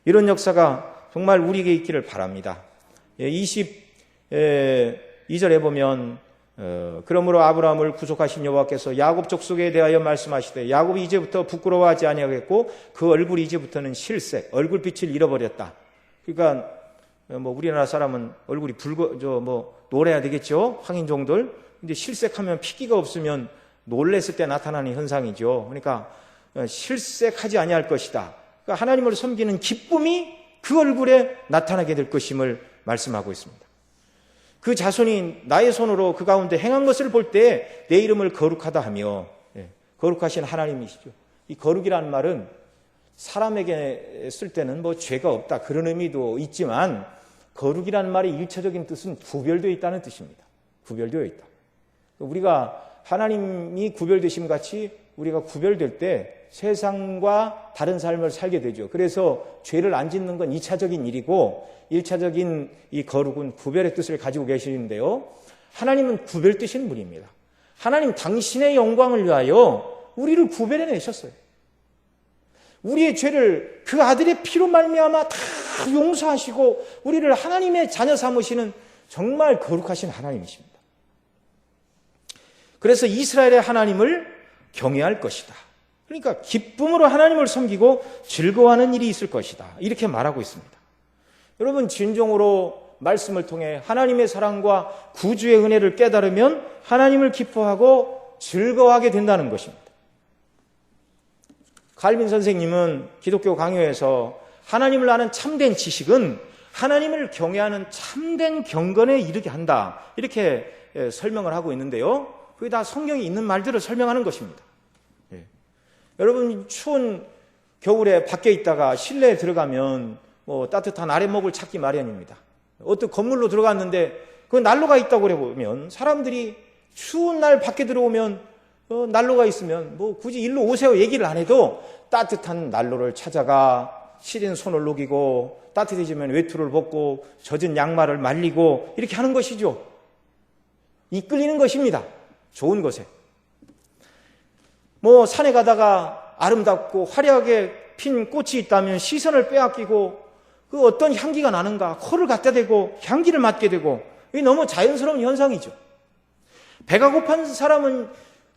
이런 역사가 정말 우리에게 있기를 바랍니다. 22절에 보면 그러므로 아브라함을 구속하신 여호와께서 야곱 족속에 대하여 말씀하시되 야곱이 이제부터 부끄러워하지 아니하겠고 그 얼굴이 이제부터는 실색, 얼굴빛을 잃어버렸다. 그러니까 우리나라 사람은 얼굴이 노래야 되겠죠. 황인종들. 근데 실색하면 피기가 없으면 놀랬을 때 나타나는 현상이죠. 그러니까 실색하지 아니할 것이다. 그러니까 하나님을 섬기는 기쁨이 그 얼굴에 나타나게 될 것임을 말씀하고 있습니다. 그 자손이 나의 손으로 그 가운데 행한 것을 볼 때 내 이름을 거룩하다 하며, 거룩하신 하나님이시죠. 이 거룩이라는 말은 사람에게 쓸 때는 죄가 없다 그런 의미도 있지만 거룩이라는 말의 일차적인 뜻은 구별되어 있다는 뜻입니다. 구별되어 있다. 우리가 하나님이 구별되심 같이 우리가 구별될 때 세상과 다른 삶을 살게 되죠. 그래서 죄를 안 짓는 건 2차적인 일이고 1차적인 이 거룩은 구별의 뜻을 가지고 계시는데요. 하나님은 구별되신 분입니다. 하나님 당신의 영광을 위하여 우리를 구별해내셨어요. 우리의 죄를 그 아들의 피로 말미암아 다 용서하시고 우리를 하나님의 자녀 삼으시는 정말 거룩하신 하나님이십니다. 그래서 이스라엘의 하나님을 경외할 것이다. 그러니까 기쁨으로 하나님을 섬기고 즐거워하는 일이 있을 것이다. 이렇게 말하고 있습니다. 여러분 진정으로 말씀을 통해 하나님의 사랑과 구주의 은혜를 깨달으면 하나님을 기뻐하고 즐거워하게 된다는 것입니다. 칼빈 선생님은 기독교 강요에서 하나님을 아는 참된 지식은 하나님을 경외하는 참된 경건에 이르게 한다. 이렇게 설명을 하고 있는데요. 그게 다 성경에 있는 말들을 설명하는 것입니다. 여러분 추운 겨울에 밖에 있다가 실내에 들어가면 따뜻한 아랫목을 찾기 마련입니다. 어떤 건물로 들어갔는데 그 난로가 있다고 그러면 사람들이 추운 날 밖에 들어오면 난로가 있으면 굳이 일로 오세요 얘기를 안 해도 따뜻한 난로를 찾아가 시린 손을 녹이고 따뜻해지면 외투를 벗고 젖은 양말을 말리고 이렇게 하는 것이죠. 이끌리는 것입니다. 좋은 것에. 산에 가다가 아름답고 화려하게 핀 꽃이 있다면 시선을 빼앗기고 그 어떤 향기가 나는가 코를 갖다 대고 향기를 맡게 되고 이게 너무 자연스러운 현상이죠. 배가 고픈 사람은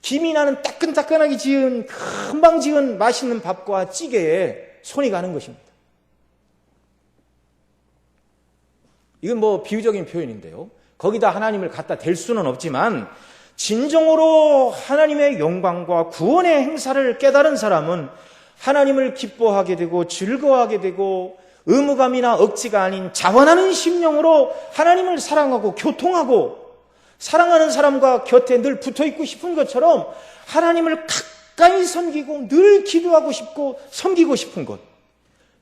김이 나는 따끈따끈하게 지은 금방 지은 맛있는 밥과 찌개에 손이 가는 것입니다. 이건 비유적인 표현인데요. 거기다 하나님을 갖다 댈 수는 없지만 진정으로 하나님의 영광과 구원의 행사를 깨달은 사람은 하나님을 기뻐하게 되고 즐거워하게 되고 의무감이나 억지가 아닌 자원하는 심령으로 하나님을 사랑하고 교통하고 사랑하는 사람과 곁에 늘 붙어있고 싶은 것처럼 하나님을 가까이 섬기고 늘 기도하고 싶고 섬기고 싶은 것.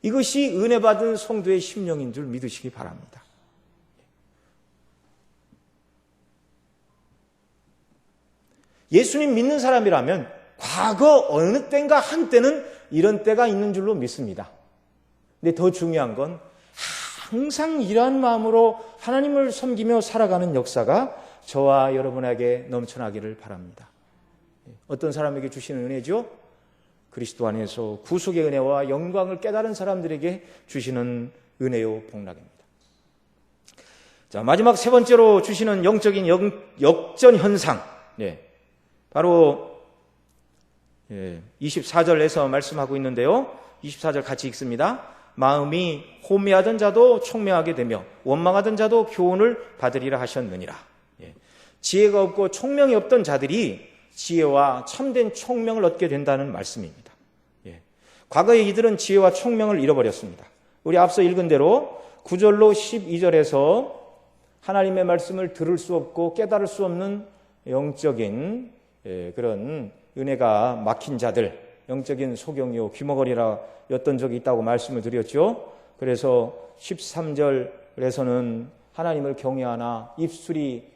이것이 은혜 받은 성도의 심령인 줄 믿으시기 바랍니다. 예수님 믿는 사람이라면 과거 어느 때인가 한때는 이런 때가 있는 줄로 믿습니다. 근데 더 중요한 건 항상 이러한 마음으로 하나님을 섬기며 살아가는 역사가 저와 여러분에게 넘쳐나기를 바랍니다. 어떤 사람에게 주시는 은혜죠? 그리스도 안에서 구속의 은혜와 영광을 깨달은 사람들에게 주시는 은혜요 복락입니다. 자, 마지막 세 번째로 주시는 영적인 역전 현상. 바로 24절에서 말씀하고 있는데요. 24절 같이 읽습니다. 마음이 호미하던 자도 총명하게 되며 원망하던 자도 교훈을 받으리라 하셨느니라. 지혜가 없고 총명이 없던 자들이 지혜와 참된 총명을 얻게 된다는 말씀입니다. 과거에 이들은 지혜와 총명을 잃어버렸습니다. 우리 앞서 읽은 대로 9절로 12절에서 하나님의 말씀을 들을 수 없고 깨달을 수 없는 영적인 그런 은혜가 막힌 자들, 영적인 소경이요 귀머거리라였던 적이 있다고 말씀을 드렸죠. 그래서 13절에서는 하나님을 경외하나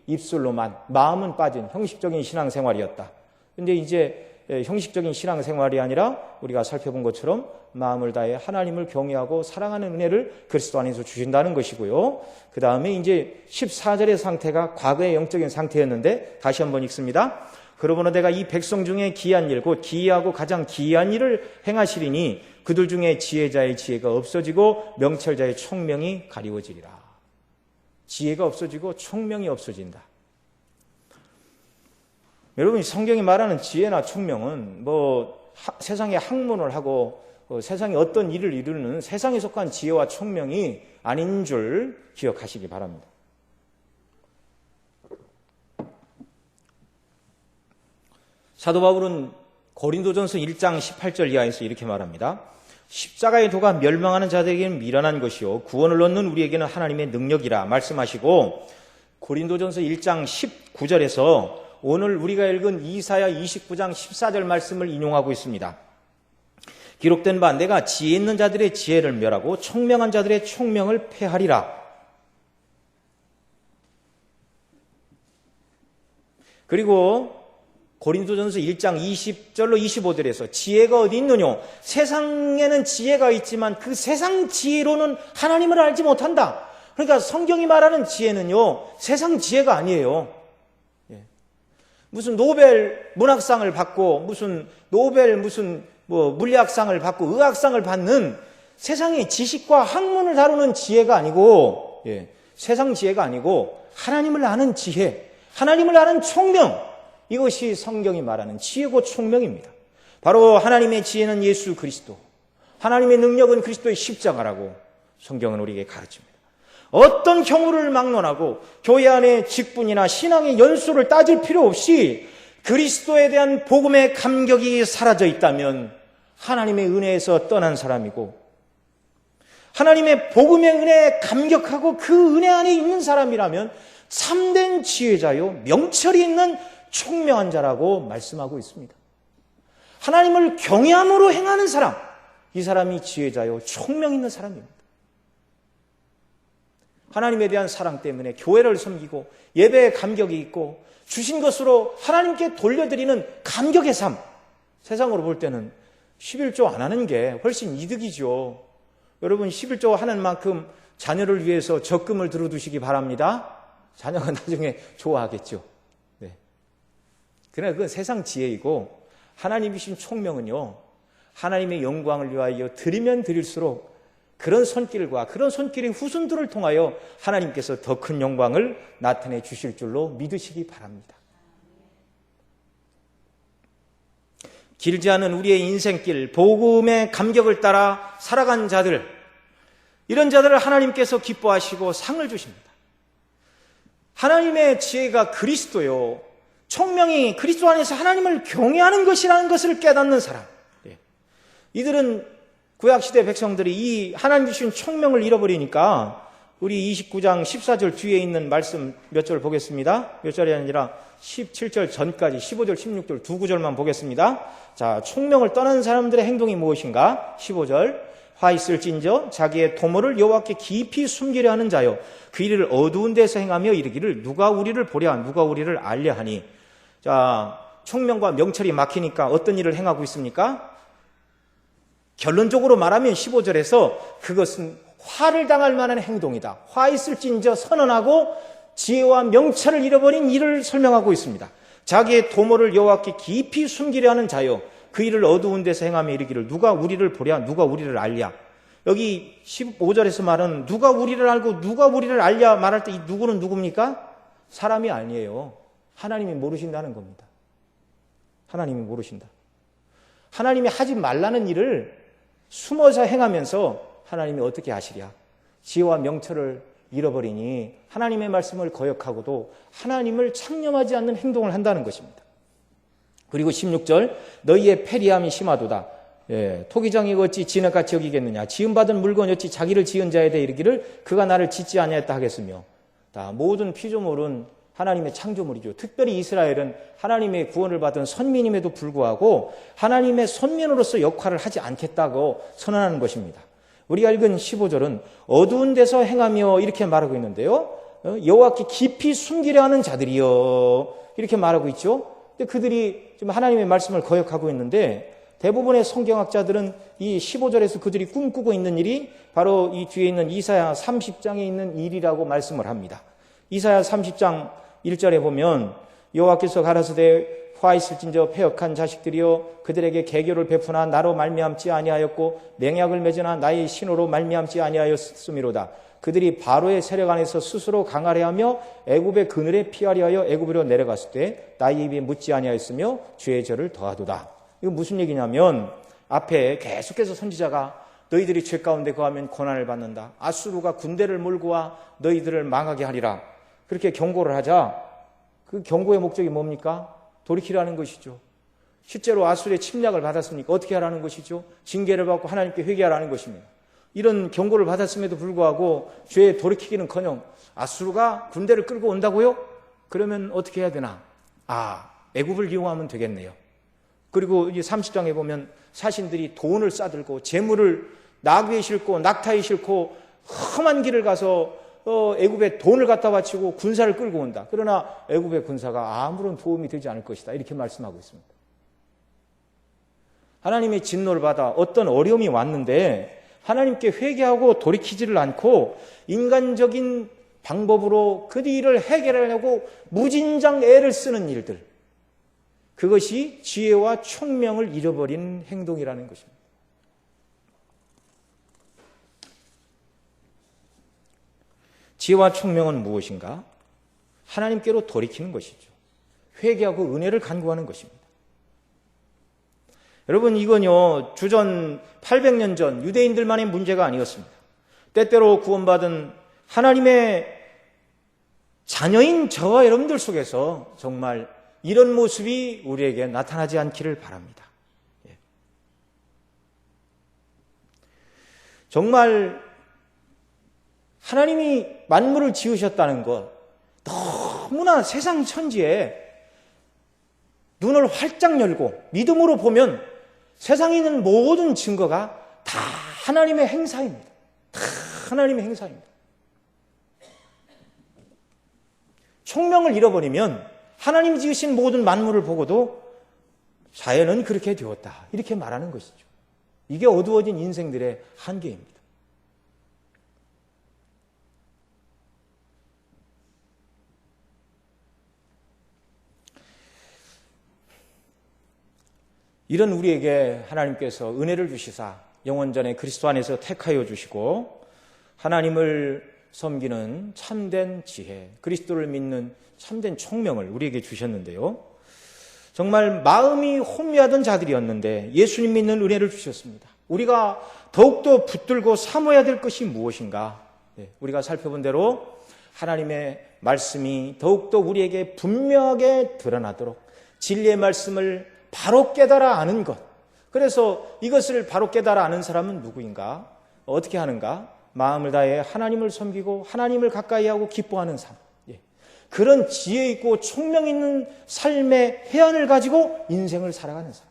입술로만 마음은 빠진 형식적인 신앙생활이었다. 근데 이제 형식적인 신앙생활이 아니라 우리가 살펴본 것처럼 마음을 다해 하나님을 경외하고 사랑하는 은혜를 그리스도 안에서 주신다는 것이고요. 그 다음에 이제 14절의 상태가 과거의 영적인 상태였는데 다시 한번 읽습니다. 그러므로 내가 이 백성 중에 기이한 일, 곧 기이하고 가장 기이한 일을 행하시리니 그들 중에 지혜자의 지혜가 없어지고 명철자의 총명이 가리워지리라. 지혜가 없어지고 총명이 없어진다. 여러분, 성경이 말하는 지혜나 총명은 세상에 학문을 하고 세상에 어떤 일을 이루는 세상에 속한 지혜와 총명이 아닌 줄 기억하시기 바랍니다. 사도 바울은 고린도전서 1장 18절 이하에서 이렇게 말합니다. 십자가의 도가 멸망하는 자들에게는 미련한 것이요 구원을 얻는 우리에게는 하나님의 능력이라 말씀하시고, 고린도전서 1장 19절에서 오늘 우리가 읽은 이사야 29장 14절 말씀을 인용하고 있습니다. 기록된 바 내가 지혜 있는 자들의 지혜를 멸하고 총명한 자들의 총명을 패하리라. 그리고 고린도전서 1장 20절로 25절에서 지혜가 어디 있느냐? 세상에는 지혜가 있지만 그 세상 지혜로는 하나님을 알지 못한다. 그러니까 성경이 말하는 지혜는요, 세상 지혜가 아니에요. 무슨 노벨 문학상을 받고 무슨 노벨 물리학상을 받고 의학상을 받는 세상의 지식과 학문을 다루는 지혜가 아니고, 세상 지혜가 아니고 하나님을 아는 지혜, 하나님을 아는 총명, 이것이 성경이 말하는 지혜고 총명입니다. 바로 하나님의 지혜는 예수 그리스도, 하나님의 능력은 그리스도의 십자가라고 성경은 우리에게 가르칩니다. 어떤 경우를 막론하고 교회 안에 직분이나 신앙의 연수를 따질 필요 없이 그리스도에 대한 복음의 감격이 사라져 있다면 하나님의 은혜에서 떠난 사람이고, 하나님의 복음의 은혜에 감격하고 그 은혜 안에 있는 사람이라면 참된 지혜자요 명철이 있는 총명한 자라고 말씀하고 있습니다. 하나님을 경외함으로 행하는 사람, 이 사람이 지혜자요 총명 있는 사람입니다. 하나님에 대한 사랑 때문에 교회를 섬기고 예배에 감격이 있고 주신 것으로 하나님께 돌려드리는 감격의 삶, 세상으로 볼 때는 11조 안 하는 게 훨씬 이득이죠. 여러분, 11조 하는 만큼 자녀를 위해서 적금을 들어두시기 바랍니다. 자녀가 나중에 좋아하겠죠. 그러나 그건 세상 지혜이고, 하나님이신 총명은요, 하나님의 영광을 위하여 드리면 드릴수록 그런 손길과 그런 손길의 후손들을 통하여 하나님께서 더 큰 영광을 나타내 주실 줄로 믿으시기 바랍니다. 길지 않은 우리의 인생길, 복음의 감격을 따라 살아간 자들, 이런 자들을 하나님께서 기뻐하시고 상을 주십니다. 하나님의 지혜가 그리스도요, 총명이 그리스도 안에서 하나님을 경외하는 것이라는 것을 깨닫는 사람, 이들은 구약시대 백성들이 이 하나님 주신 총명을 잃어버리니까, 우리 29장 14절 뒤에 있는 말씀 몇 절 보겠습니다. 몇 절이 아니라 17절 전까지 15절 16절 두 구절만 보겠습니다. 자, 총명을 떠난 사람들의 행동이 무엇인가? 15절, 화 있을진저 자기의 도모를 여호와께 깊이 숨기려 하는 자요 그 일을 어두운 데서 행하며 이르기를 누가 우리를 보랴 누가 우리를 알려 하니. 자, 총명과 명철이 막히니까 어떤 일을 행하고 있습니까? 결론적으로 말하면 15절에서 그것은 화를 당할 만한 행동이다. 화 있을진저 선언하고 지혜와 명철을 잃어버린 일을 설명하고 있습니다. 자기의 도모를 여호와께 깊이 숨기려 하는 자요 그 일을 어두운 데서 행하며 이르기를 누가 우리를 보랴 누가 우리를 알랴. 여기 15절에서 말은 누가 우리를 알고 누가 우리를 알랴 말할 때 이 누구는 누굽니까? 사람이 아니에요. 하나님이 모르신다는 겁니다. 하나님이 모르신다. 하나님이 하지 말라는 일을 숨어서 행하면서 하나님이 어떻게 하시랴? 지혜와 명철을 잃어버리니 하나님의 말씀을 거역하고도 하나님을 창념하지 않는 행동을 한다는 것입니다. 그리고 16절, 너희의 패리함이 심하도다. 토기장이 어찌 진흙같이 여기겠느냐? 지음받은 물건이 어찌 자기를 지은 자에 대해 이르기를 그가 나를 짓지 아니하였다 하겠으며. 모든 피조물은 하나님의 창조물이죠. 특별히 이스라엘은 하나님의 구원을 받은 선민임에도 불구하고 하나님의 선민으로서 역할을 하지 않겠다고 선언하는 것입니다. 우리가 읽은 15절은 어두운 데서 행하며 이렇게 말하고 있는데요. 여호와께 깊이 숨기려 하는 자들이요 이렇게 말하고 있죠. 근데 그들이 지금 하나님의 말씀을 거역하고 있는데 대부분의 성경학자들은 이 15절에서 그들이 꿈꾸고 있는 일이 바로 이 뒤에 있는 이사야 30장에 있는 일이라고 말씀을 합니다. 이사야 30장 1절에 보면 여호와께서 가라사대 화 있을진저 패역한 자식들이여 그들에게 계교를 베푸나 나로 말미암지 아니하였고 맹약을 맺으나 나의 신호로 말미암지 아니하였음이로다. 그들이 바로의 세력 안에서 스스로 강하려하며 애굽의 그늘에 피하려 하여 애굽으로 내려갔을 때 나의 입에 묻지 아니하였으며 죄의 절을 더하도다. 이거 무슨 얘기냐면 앞에 계속해서 선지자가 너희들이 죄 가운데 거하면 고난을 받는다. 아수르가 군대를 몰고 와 너희들을 망하게 하리라. 그렇게 경고를 하자 그 경고의 목적이 뭡니까? 돌이키라는 것이죠. 실제로 아수르의 침략을 받았으니까 어떻게 하라는 것이죠? 징계를 받고 하나님께 회개하라는 것입니다. 이런 경고를 받았음에도 불구하고 죄에 돌이키기는커녕 아수르가 군대를 끌고 온다고요? 그러면 어떻게 해야 되나? 애굽을 이용하면 되겠네요. 그리고 이제 30장에 보면 사신들이 돈을 싸들고 재물을 나귀에 싣고 낙타에 싣고 험한 길을 가서 애굽에 돈을 갖다 바치고 군사를 끌고 온다. 그러나 애굽의 군사가 아무런 도움이 되지 않을 것이다. 이렇게 말씀하고 있습니다. 하나님의 진노를 받아 어떤 어려움이 왔는데 하나님께 회개하고 돌이키지를 않고 인간적인 방법으로 그 일을 해결하려고 무진장 애를 쓰는 일들, 그것이 지혜와 총명을 잃어버린 행동이라는 것입니다. 지혜와 총명은 무엇인가? 하나님께로 돌이키는 것이죠. 회개하고 은혜를 간구하는 것입니다. 여러분, 이건요, 주전 800년 전 유대인들만의 문제가 아니었습니다. 때때로 구원받은 하나님의 자녀인 저와 여러분들 속에서 정말 이런 모습이 우리에게 나타나지 않기를 바랍니다. 정말 하나님이 만물을 지으셨다는 것, 너무나 세상 천지에 눈을 활짝 열고 믿음으로 보면 세상에 있는 모든 증거가 다 하나님의 행사입니다. 다 하나님의 행사입니다. 총명을 잃어버리면 하나님이 지으신 모든 만물을 보고도 자연은 그렇게 되었다. 이렇게 말하는 것이죠. 이게 어두워진 인생들의 한계입니다. 이런 우리에게 하나님께서 은혜를 주시사 영원전에 그리스도 안에서 택하여 주시고 하나님을 섬기는 참된 지혜, 그리스도를 믿는 참된 총명을 우리에게 주셨는데요. 정말 마음이 혼미하던 자들이었는데 예수님 믿는 은혜를 주셨습니다. 우리가 더욱더 붙들고 사모해야 될 것이 무엇인가? 우리가 살펴본 대로 하나님의 말씀이 더욱더 우리에게 분명하게 드러나도록 진리의 말씀을 바로 깨달아 아는 것. 그래서 이것을 바로 깨달아 아는 사람은 누구인가? 어떻게 하는가? 마음을 다해 하나님을 섬기고 하나님을 가까이 하고 기뻐하는 삶. 그런 지혜 있고 총명 있는 삶의 해안을 가지고 인생을 살아가는 사람.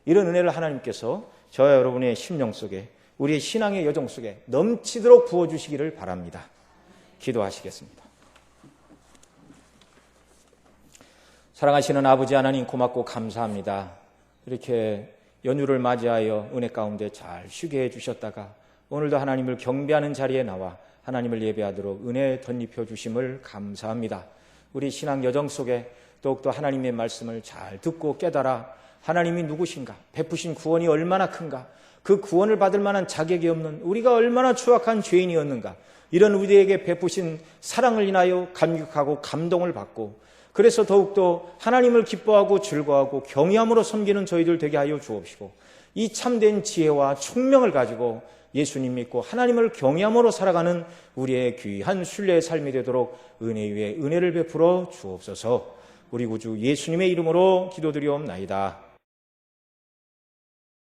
이런 은혜를 하나님께서 저와 여러분의 심령 속에, 우리의 신앙의 여정 속에 넘치도록 부어주시기를 바랍니다. 기도하시겠습니다. 사랑하시는 아버지 하나님, 고맙고 감사합니다. 이렇게 연휴를 맞이하여 은혜 가운데 잘 쉬게 해주셨다가 오늘도 하나님을 경배하는 자리에 나와 하나님을 예배하도록 은혜 덧입혀 주심을 감사합니다. 우리 신앙 여정 속에 더욱더 하나님의 말씀을 잘 듣고 깨달아 하나님이 누구신가, 베푸신 구원이 얼마나 큰가, 그 구원을 받을 만한 자격이 없는 우리가 얼마나 추악한 죄인이었는가, 이런 우리에게 베푸신 사랑을 인하여 감격하고 감동을 받고, 그래서 더욱더 하나님을 기뻐하고 즐거워하고 경외함으로 섬기는 저희들 되게 하여 주옵시고, 이 참된 지혜와 총명을 가지고 예수님 믿고 하나님을 경외함으로 살아가는 우리의 귀한 신뢰의 삶이 되도록 은혜 위에 은혜를 베풀어 주옵소서. 우리 구주 예수님의 이름으로 기도드리옵나이다.